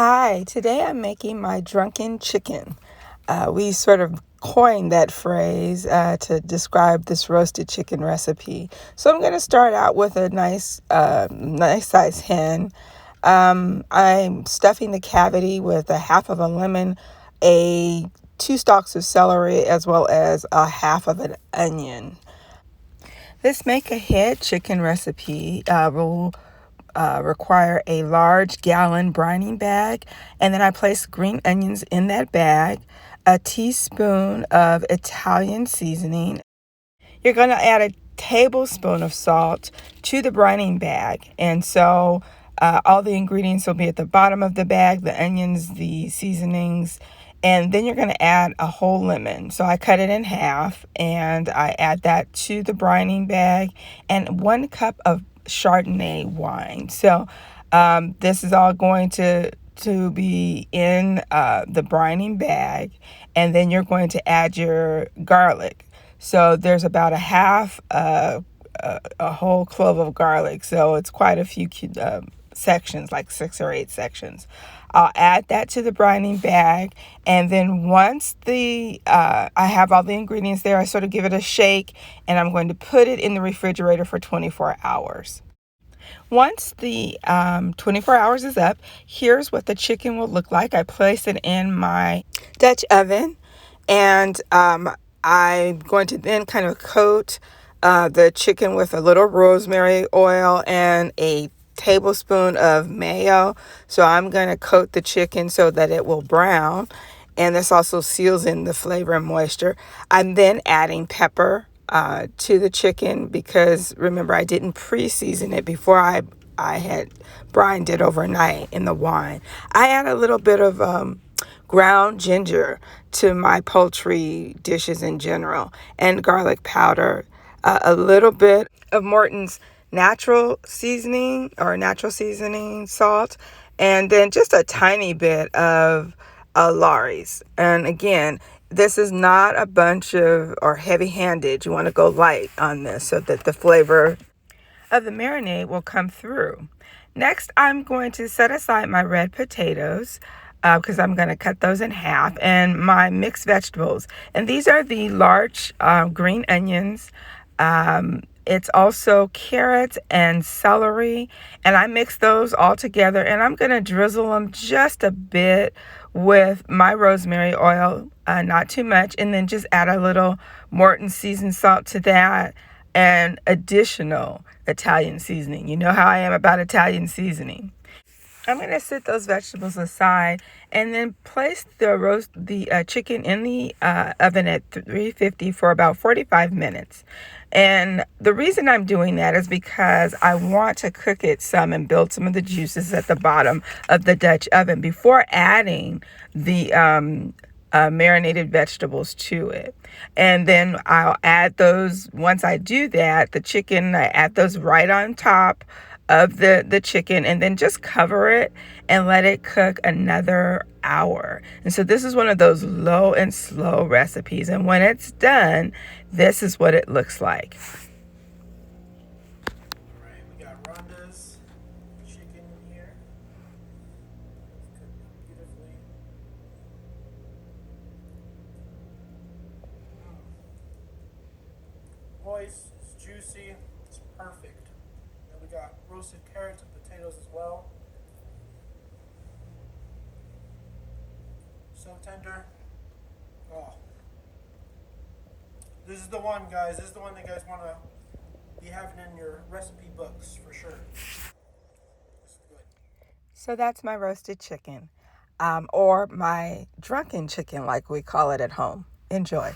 Hi, today I'm making my drunken chicken. We sort of coined that phrase to describe this roasted chicken recipe. So I'm going to start out with a nice size hen. I'm stuffing the cavity with a half of a lemon, two stalks of celery, as well as a half of an onion. This make ahead chicken recipe will require a large gallon brining bag, and then I place green onions in that bag, a teaspoon of Italian seasoning. You're going to add a tablespoon of salt to the brining bag, and so all the ingredients will be at the bottom of the bag, the onions, the seasonings, and then you're going to add a whole lemon. So I cut it in half and I add that to the brining bag, and 1 cup of Chardonnay wine. So this is all going to be in the brining bag, and then you're going to add your garlic. So there's about a whole clove of garlic. So it's quite a few sections, like 6 or 8 sections. I'll add that to the brining bag, and then once I have all the ingredients there, I sort of give it a shake, and I'm going to put it in the refrigerator for 24 hours. Once the 24 hours is up, here's what the chicken will look like. I place it in my Dutch oven, and I'm going to then kind of coat the chicken with a little rosemary oil and a tablespoon of mayo. So I'm going to coat the chicken so that it will brown, and this also seals in the flavor and moisture. I'm then adding pepper to the chicken because, remember, I didn't pre-season it before I had brined it overnight in the wine. I add a little bit of ground ginger to my poultry dishes in general, and garlic powder, a little bit of Morton's natural seasoning salt, and then just a tiny bit of Lawry's. And again, this is not a bunch of or heavy-handed. You want to go light on this so that the flavor of the marinade will come through. Next, I'm going to set aside my red potatoes because I'm going to cut those in half, and my mixed vegetables. And these are the large green onions. It's also carrots and celery, and I mix those all together, and I'm going to drizzle them just a bit with my rosemary oil, not too much, and then just add a little Morton seasoned salt to that, and additional Italian seasoning. You know how I am about Italian seasoning. I'm going to set those vegetables aside and then place the chicken in the oven at 350 for about 45 minutes. And the reason I'm doing that is because I want to cook it some and build some of the juices at the bottom of the Dutch oven before adding the marinated vegetables to it. And then I'll add those, once I do that, the chicken, I add those right on top of the chicken, and then just cover it and let it cook another hour. And so this is one of those low and slow recipes, and when it's done, this is what it looks like. All right, we got Rhonda's chicken here. It's cooked beautifully. Moist, it's juicy, it's perfect. And we got roasted carrots and potatoes as well. So tender. Oh. This is the one, guys. This is the one that you guys want to be having in your recipe books for sure. This is good. So that's my roasted chicken, or my drunken chicken, like we call it at home. Enjoy.